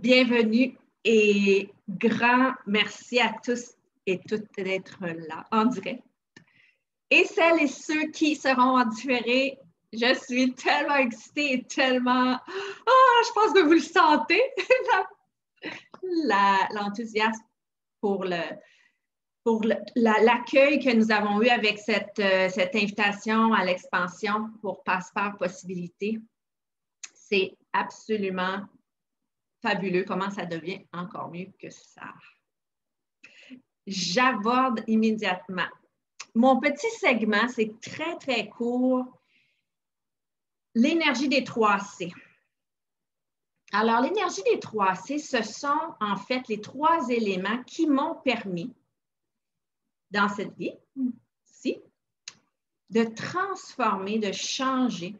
Bienvenue et grand merci à tous et toutes d'être là en direct. Et celles et ceux qui seront en différé, je suis tellement excitée et tellement... je pense que vous le sentez, l'enthousiasme pour l'accueil que nous avons eu avec cette invitation à l'expansion pour Passeport Possibilité. C'est absolument fabuleux comment ça devient encore mieux que ça. J'aborde immédiatement. Mon petit segment, c'est très, très court. L'énergie des 3C. Alors, l'énergie des 3C, ce sont en fait les 3 éléments qui m'ont permis, dans cette vie-ci, de transformer, de changer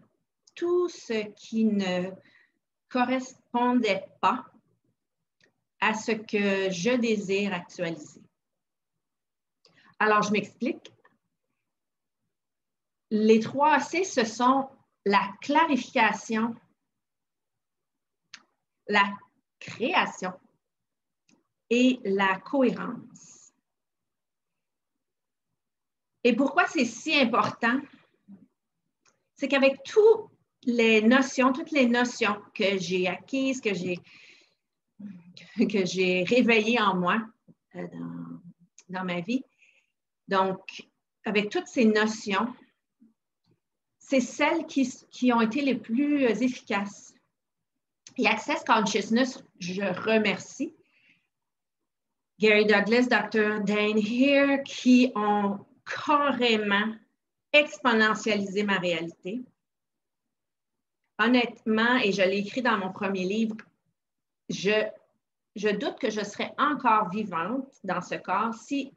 tout ce qui ne correspondait pas à ce que je désire actualiser. Alors, je m'explique. Les 3C, ce sont la clarification, la création et la cohérence. Et pourquoi c'est si important? C'est qu'avec toutes les notions que j'ai acquises, que j'ai réveillées en moi dans ma vie, donc avec toutes ces notions, c'est celles qui ont été les plus efficaces. Et Access Consciousness, je remercie Gary Douglas, Dr. Dain Heer, qui ont carrément exponentialisé ma réalité. Honnêtement, et je l'ai écrit dans mon premier livre, je doute que je serais encore vivante dans ce corps si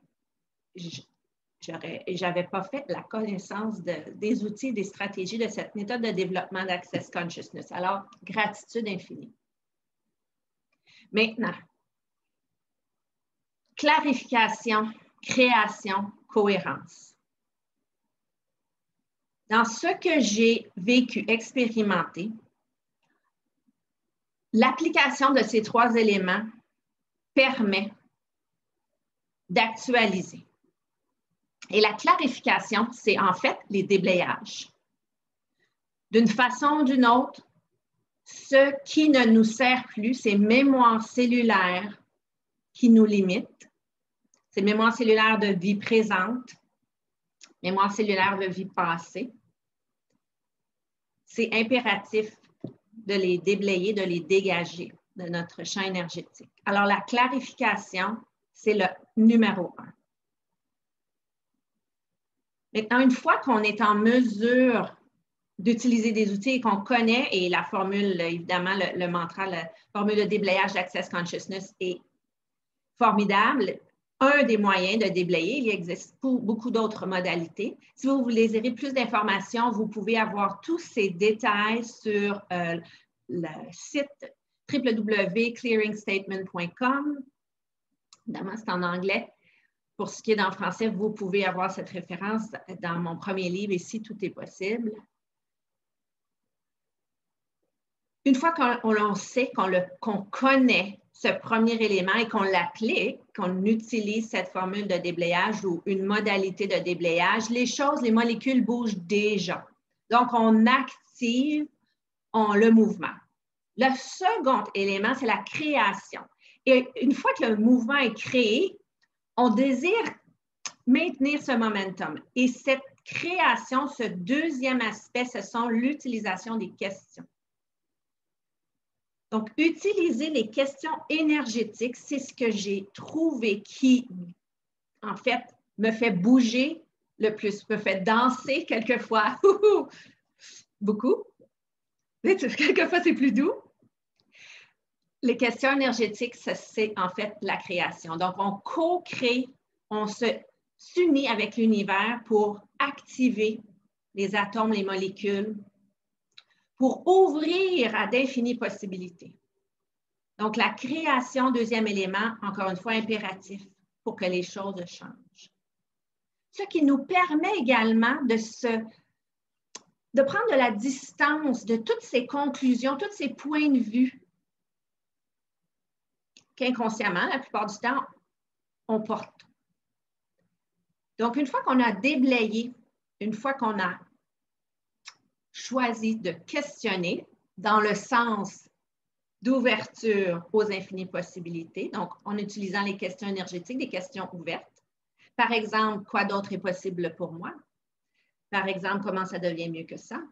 j'avais pas fait la connaissance des outils, des stratégies de cette méthode de développement d'Access Consciousness. Alors, gratitude infinie. Maintenant, clarification, création, cohérence. Dans ce que j'ai vécu, expérimenté, l'application de ces 3 éléments permet d'actualiser. Et la clarification, c'est en fait les déblayages. D'une façon ou d'une autre, ce qui ne nous sert plus, ces mémoires cellulaires qui nous limitent, ces mémoires cellulaires de vie présente, mémoires cellulaires de vie passée, c'est impératif de les déblayer, de les dégager de notre champ énergétique. Alors, la clarification, c'est le numéro 1. Maintenant, une fois qu'on est en mesure d'utiliser des outils qu'on connaît, et la formule, évidemment, le mantra, la formule de déblayage d'Access Consciousness est formidable. Un des moyens de déblayer, il existe beaucoup d'autres modalités. Si vous désirez plus d'informations, vous pouvez avoir tous ces détails sur le site www.clearingstatement.com. Évidemment, c'est en anglais. Pour ce qui est en français, vous pouvez avoir cette référence dans mon premier livre, Ici, tout est possible. Une fois qu'on sait, qu'on connaît ce premier élément et qu'on l'applique, qu'on utilise cette formule de déblayage ou une modalité de déblayage, les molécules bougent déjà. Donc, on active le mouvement. Le second élément, c'est la création. Et une fois que le mouvement est créé, on désire maintenir ce momentum. Et cette création, ce deuxième aspect, ce sont l'utilisation des questions. Donc, utiliser les questions énergétiques, c'est ce que j'ai trouvé qui, en fait, me fait bouger le plus, me fait danser quelquefois, beaucoup. Quelquefois, c'est plus doux. Les questions énergétiques, c'est en fait la création. Donc, on co-crée, on s'unit avec l'univers pour activer les atomes, les molécules, pour ouvrir à d'infinies possibilités. Donc, la création, deuxième élément, encore une fois, impératif pour que les choses changent. Ce qui nous permet également de prendre de la distance de toutes ces conclusions, tous ces points de vue qu'inconsciemment, la plupart du temps, on porte. Donc, une fois qu'on a déblayé, une fois qu'on a choisi de questionner dans le sens d'ouverture aux infinies possibilités, donc en utilisant les questions énergétiques, des questions ouvertes. Par exemple, quoi d'autre est possible pour moi? Par exemple, comment ça devient mieux que ça?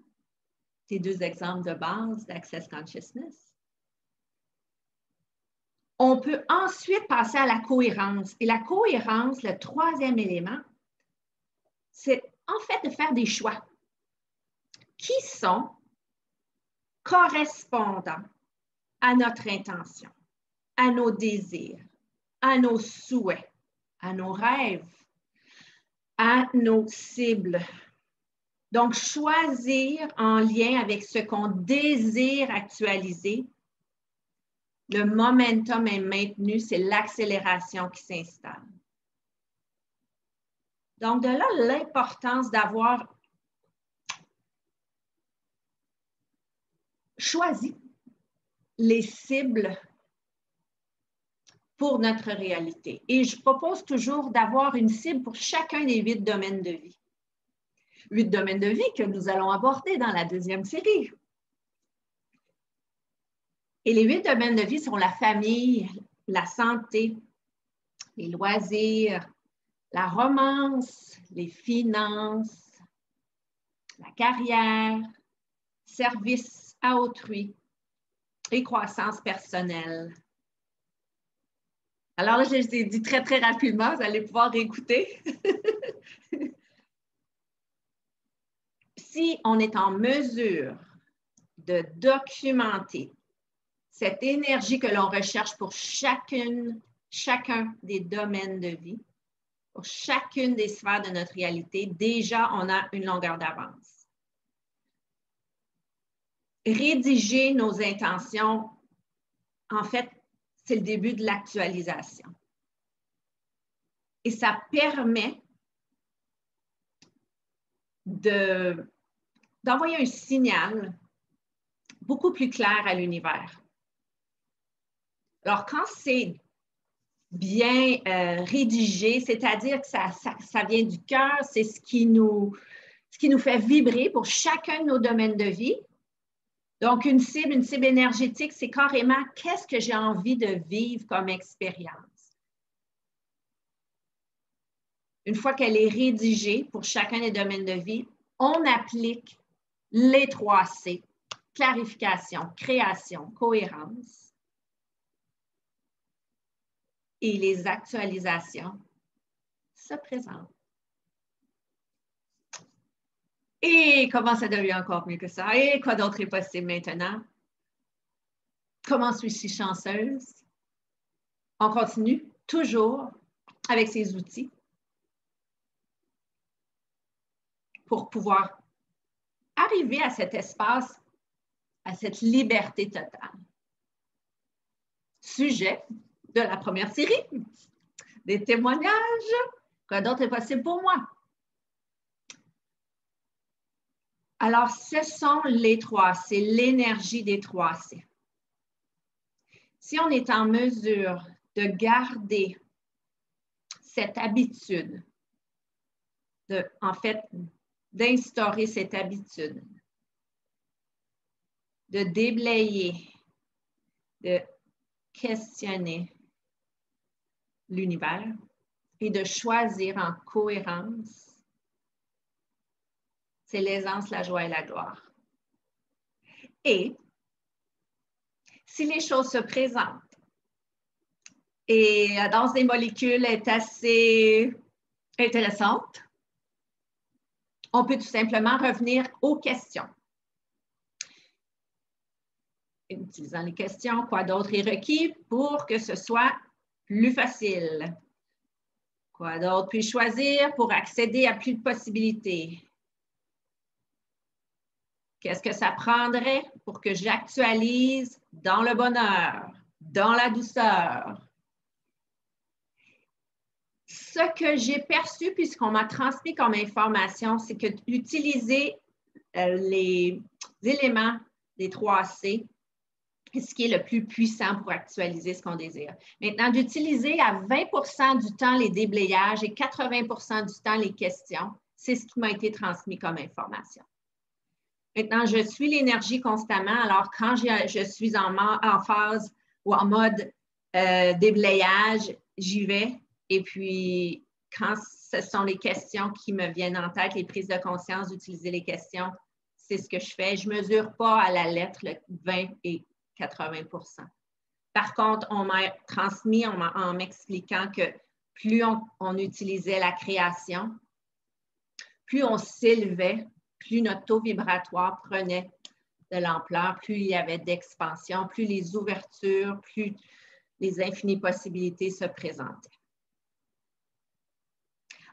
Ces deux exemples de base d'Access Consciousness. On peut ensuite passer à la cohérence. Et la cohérence, le troisième élément, c'est en fait de faire des choix qui sont correspondants à notre intention, à nos désirs, à nos souhaits, à nos rêves, à nos cibles. Donc, choisir en lien avec ce qu'on désire actualiser. Le momentum est maintenu, c'est l'accélération qui s'installe. Donc, de là, l'importance d'avoir choisi les cibles pour notre réalité. Et je propose toujours d'avoir une cible pour chacun des 8 domaines de vie. 8 domaines de vie que nous allons aborder dans la deuxième série. Et les 8 domaines de vie sont la famille, la santé, les loisirs, la romance, les finances, la carrière, service à autrui et croissance personnelle. Alors là, je les ai dit très, très rapidement, vous allez pouvoir réécouter. Si on est en mesure de documenter cette énergie que l'on recherche pour chacun des domaines de vie, pour chacune des sphères de notre réalité, déjà, on a une longueur d'avance. Rédiger nos intentions, en fait, c'est le début de l'actualisation. Et ça permet d'envoyer un signal beaucoup plus clair à l'univers. Alors, quand c'est bien rédigé, c'est-à-dire que ça vient du cœur, c'est ce qui nous fait vibrer pour chacun de nos domaines de vie. Donc, une cible énergétique, c'est carrément qu'est-ce que j'ai envie de vivre comme expérience. Une fois qu'elle est rédigée pour chacun des domaines de vie, on applique les 3 C, clarification, création, cohérence, et les actualisations se présentent. Et comment ça devient encore mieux que ça? Et quoi d'autre est possible maintenant? Comment suis-je chanceuse? On continue toujours avec ces outils pour pouvoir arriver à cet espace, à cette liberté totale. Sujet de la première série, des témoignages. Quoi d'autre est possible pour moi? Alors, ce sont les 3 C, l'énergie des 3 C. Si on est en mesure de garder cette habitude, d'instaurer cette habitude, de déblayer, de questionner l'univers et de choisir en cohérence, c'est l'aisance, la joie et la gloire. Et si les choses se présentent et la danse des molécules est assez intéressante, on peut tout simplement revenir aux questions. En utilisant les questions, quoi d'autre est requis pour que ce soit plus facile? Quoi d'autre puis-je choisir pour accéder à plus de possibilités? Qu'est-ce que ça prendrait pour que j'actualise dans le bonheur, dans la douceur? Ce que j'ai perçu, puisqu'on m'a transmis comme information, c'est que d'utiliser les éléments des 3 C ce qui est le plus puissant pour actualiser ce qu'on désire. Maintenant, d'utiliser à 20 du temps les déblayages et 80 du temps les questions, c'est ce qui m'a été transmis comme information. Maintenant, je suis l'énergie constamment. Alors, quand je suis en phase ou en mode déblayage, j'y vais. Et puis, quand ce sont les questions qui me viennent en tête, les prises de conscience d'utiliser les questions, c'est ce que je fais. Je ne mesure pas à la lettre le 20 et 80 %. Par contre, on m'a transmis en m'expliquant que plus on utilisait la création, plus on s'élevait, plus notre taux vibratoire prenait de l'ampleur, plus il y avait d'expansion, plus les ouvertures, plus les infinies possibilités se présentaient.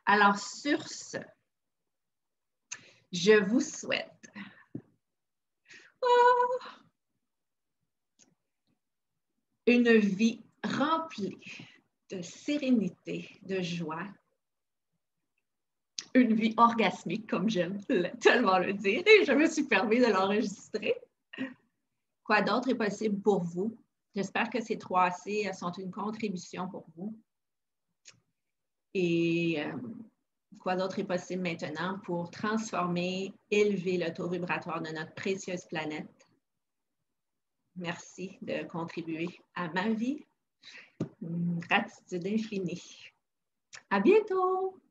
Alors, sur ce, je vous souhaite une vie remplie de sérénité, de joie, une vie orgasmique, comme j'aime tellement le dire, et je me suis permis de l'enregistrer. Quoi d'autre est possible pour vous? J'espère que ces 3 C sont une contribution pour vous. Et quoi d'autre est possible maintenant pour transformer, élever le taux vibratoire de notre précieuse planète? Merci de contribuer à ma vie. Gratitude infinie. À bientôt!